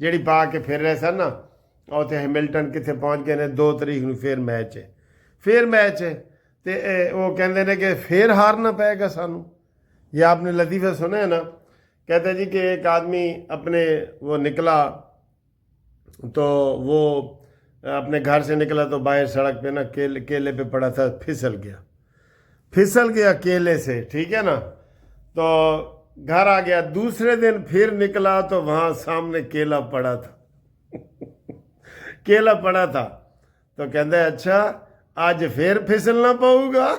ਜਿਹੜੀ ਪਾ ਕੇ ਫਿਰ ਰਹੇ ਸਨ ਨਾ, ਉੱਥੇ ਹੈਮਿਲਟਨ ਕਿੱਥੇ ਪਹੁੰਚ ਗਏ ਨੇ, 2 ਤਰੀਕ ਨੂੰ ਫਿਰ ਮੈਚ ਹੈ, ਫਿਰ ਮੈਚ ਹੈ। ਤੇ ਉਹ ਕਹਿੰਦੇ ਨੇ ਕਿ ਫਿਰ ਹਾਰਨਾ پائے گا ਸਾਨੂੰ। یہ آپ نے لطیفہ سنا ہے نا، کہتے ہیں جی کہ ایک آدمی اپنے وہ نکلا تو وہ اپنے گھر سے نکلا تو باہر سڑک پہ نا کیلے پہ پڑا تھا، پھسل گیا کیلے سے، ٹھیک ہے نا، تو گھر آ گیا۔ دوسرے دن پھر نکلا تو وہاں سامنے کیلا پڑا تھا کیلا پڑا تھا، تو کہتا ہے اچھا آج پھر پھسلنا پاؤں گا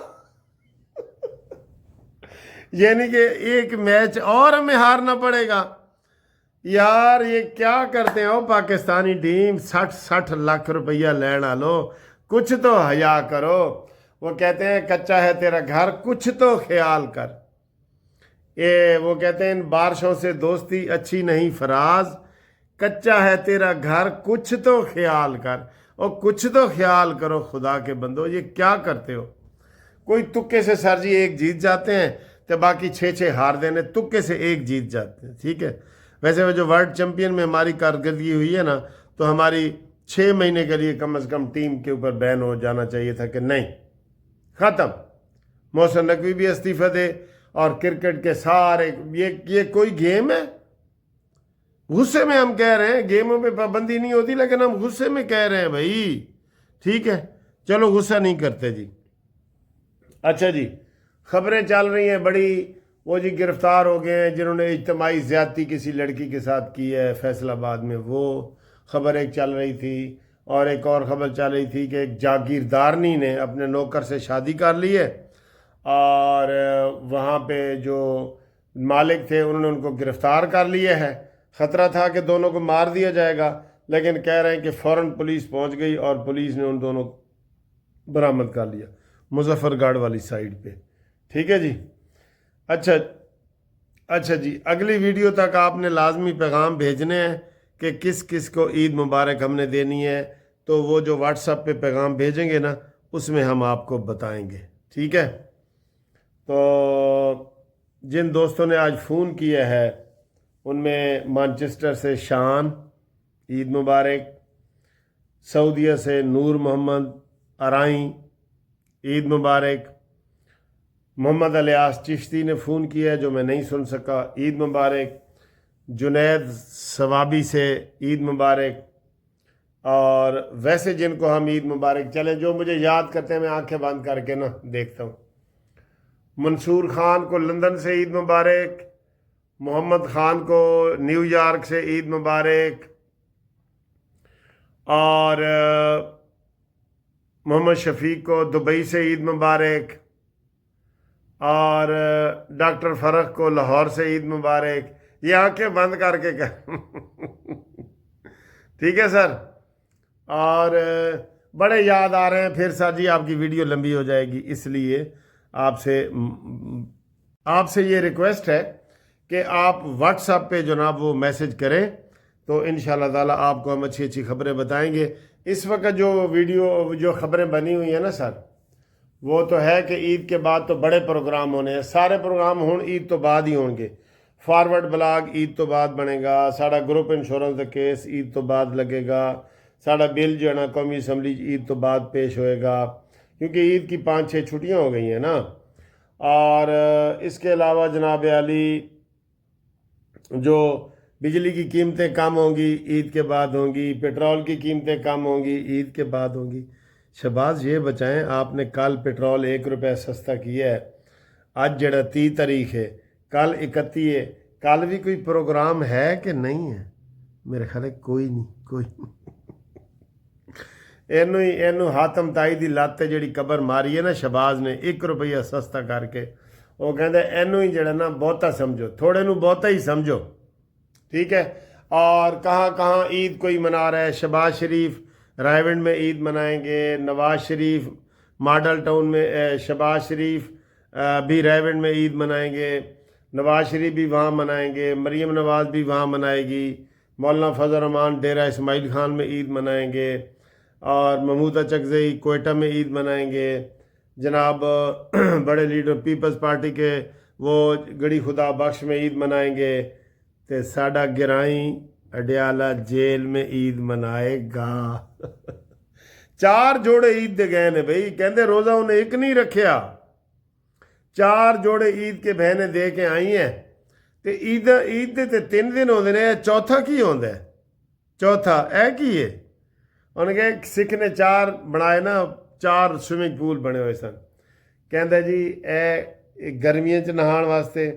یعنی کہ ایک میچ اور ہمیں ہارنا پڑے گا۔ یار یہ کیا کرتے ہیں پاکستانی ٹیم، 60 لاکھ روپیہ لینا لو، کچھ تو حیا کرو۔ وہ کہتے ہیں کچا ہے تیرا گھر، کچھ تو خیال کر۔ وہ کہتے ہیں ان بارشوں سے دوستی اچھی نہیں فراز، کچا ہے تیرا گھر کچھ تو خیال کر، اور کچھ تو خیال کرو خدا کے بندو۔ یہ کیا کرتے ہو؟ کوئی تکے سے سر جی ایک جیت جاتے ہیں تو باقی 6 ہار دینے، تکے سے ایک جیت جاتے ہیں، ٹھیک ہے۔ ویسے وہ جو ورلڈ چیمپئن میں ہماری کارکردگی ہوئی ہے نا، تو ہماری 6 مہینے کے لیے کم از کم ٹیم کے اوپر بین ہو جانا چاہیے تھا کہ نہیں، ختم، محسن نقوی بھی استعفیٰ دے، اور کرکٹ کے سارے یہ کوئی گیم ہے؟ غصے میں ہم کہہ رہے ہیں، گیموں پہ پابندی نہیں ہوتی، لیکن ہم غصے میں کہہ رہے ہیں بھائی، ٹھیک ہے، چلو غصہ نہیں کرتے جی۔ اچھا جی، خبریں چل رہی ہیں بڑی، وہ جی گرفتار ہو گئے ہیں جنہوں نے اجتماعی زیادتی کسی لڑکی کے ساتھ کی ہے فیصل آباد میں، وہ خبر ایک چل رہی تھی۔ اور ایک اور خبر چل رہی تھی کہ ایک جاگیردارنی نے اپنے نوکر سے شادی کر لی ہے، اور وہاں پہ جو مالک تھے انہوں نے ان کو گرفتار کر لیا ہے۔ خطرہ تھا کہ دونوں کو مار دیا جائے گا، لیکن کہہ رہے ہیں کہ فوراً پولیس پہنچ گئی اور پولیس نے ان دونوں کو برآمد کر لیا مظفر گڑھ والی سائڈ پہ، ٹھیک ہے جی۔ اچھا جی، اگلی ویڈیو تک آپ نے لازمی پیغام بھیجنے ہیں کہ کس کس کو عید مبارک ہم نے دینی ہے، تو وہ جو واٹس ایپ پہ پیغام بھیجیں گے نا، اس میں ہم آپ کو بتائیں گے، ٹھیک ہے۔ تو جن دوستوں نے آج فون کیا ہے ان میں مانچسٹر سے شان، عید مبارک، سعودیہ سے نور محمد ارائیں، عید مبارک، محمد الیاس چشتی نے فون کیا ہے جو میں نہیں سن سکا، عید مبارک، جنید ثوابی سے عید مبارک، اور ویسے جن کو ہم عید مبارک چلیں جو مجھے یاد کرتے ہیں میں آنکھیں بند کر کے نا دیکھتا ہوں۔ منصور خان کو لندن سے عید مبارک، محمد خان کو نیو یارک سے عید مبارک، اور محمد شفیق کو دبئی سے عید مبارک، اور ڈاکٹر فرق کو لاہور سے عید مبارک۔ یہ آنکھیں بند کر کے ٹھیک ہے سر۔ اور بڑے یاد آ رہے ہیں پھر سر جی، آپ کی ویڈیو لمبی ہو جائے گی، اس لیے آپ سے یہ ریکویسٹ ہے کہ آپ واٹس ایپ پہ جناب وہ میسج کریں، تو انشاءاللہ تعالیٰ آپ کو ہم اچھی خبریں بتائیں گے۔ اس وقت جو خبریں بنی ہوئی ہیں نا سر، وہ تو ہے کہ عید کے بعد تو بڑے پروگرام ہونے ہیں، سارے پروگرام عید تو بعد ہی ہوں گے۔ فارورڈ بلاگ عید تو بعد بنے گا، ساڑا گروپ انشورنس دا کیس عید تو بعد لگے گا، ساڑا بل جو ہے نا قومی اسمبلی عید تو بعد پیش ہوئے گا، کیونکہ عید کی 5-6 چھٹیاں ہو گئی ہیں نا۔ اور اس کے علاوہ جناب علی جو بجلی کی قیمتیں کم ہوں گی عید کے بعد ہوں گی، پیٹرول کی قیمتیں کم ہوں گی عید کے بعد ہوں گی۔ شہباز یہ بچائیں، آپ نے کل پیٹرول 1 روپے سستا کیا ہے، آج جڑا 30 تاریخ ہے، کل 31 ہے، کل بھی کوئی پروگرام ہے کہ نہیں ہے؟ میرے خیال ہے کوئی نہیں اینو حاتم تائی دی لت جڑی قبر ماری ہے نا شہباز نے 1 روپیہ سستا کر کے، وہ کہندا اینو ہی جڑا نا بہتا سمجھو، تھوڑے نو بہتا ہی سمجھو، ٹھیک ہے۔ اور کہاں عید کوئی منا رہا ہے، شہباز شریف رائے ونڈ میں عید منائیں گے، نواز شریف ماڈل ٹاؤن میں، شہباز شریف بھی رائے ونڈ میں عید منائیں گے، نواز شریف بھی وہاں منائیں گے، مریم نواز بھی وہاں منائے گی، مولانا فضل الرحمان ڈیرہ اسماعیل خان میں عید منائیں گے، اور محمودہ چکزئی کوئٹہ میں عید منائیں گے، جناب بڑے لیڈر پیپلز پارٹی کے وہ گڑی خدا بخش میں عید منائیں گے، تے ساڈا گرائیں اڈیالہ جیل میں عید منائے گا 4 جوڑے عید دے گئے نے بھائی کہندے روزہ انہیں ایک نہیں رکھیا 4 جوڑے عید کے بہنیں دے کے آئی ہیں تے عید دے تے 3 دن ہوندے نے چوتھا کی ہوندا ہے چوتھا اے کی ہے انہیں کہ سکھ نے 4 بنائے نا 4 سوئمنگ پول بنے ہوئے سن کہندا جی اے گرمیاں چ نہان واسطے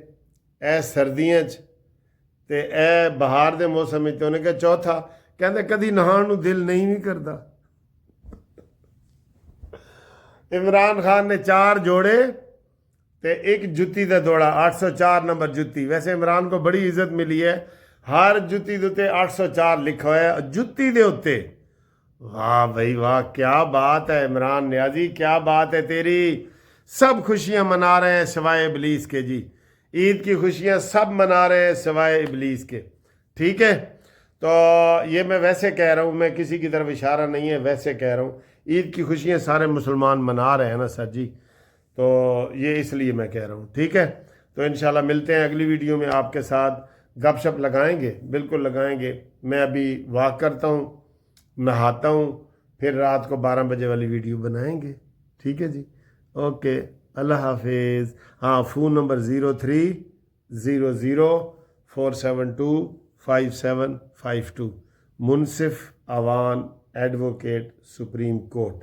اے سردیاں چ تے اے بہار دے موسم وچ انہیں کہ چوتھا کہندے کدی نہان نو دل نہیں کردا عمران خان نے 4 جوڑے تے ایک جتی دا دوڑا 804 نمبر جتی ویسے عمران کو بڑی عزت ملی ہے ہر جتی دے تے 804 لکھا ہوا ہے جتی دے اتے واہ بھائی واہ کیا بات ہے عمران نیازی کیا بات ہے تیری سب خوشیاں منا رہے ہیں سوائے ابلیس کے جی عید کی خوشیاں سب منا رہے ہیں سوائے ابلیس کے ٹھیک ہے تو یہ میں ویسے کہہ رہا ہوں میں کسی کی طرف اشارہ نہیں ہے ویسے کہہ رہا ہوں عید کی خوشیاں سارے مسلمان منا رہے ہیں نا سر جی تو یہ اس لیے میں کہہ رہا ہوں ٹھیک ہے تو انشاءاللہ ملتے ہیں اگلی ویڈیو میں آپ کے ساتھ گپ شپ لگائیں گے بالکل لگائیں گے میں ابھی واک کرتا ہوں نہاتا ہوں پھر رات کو 12 بجے والی ویڈیو بنائیں گے ٹھیک ہے جی اوکے اللہ حافظ ہاں فون نمبر 0300472572 منصف اوان ایڈوکیٹ سپریم کورٹ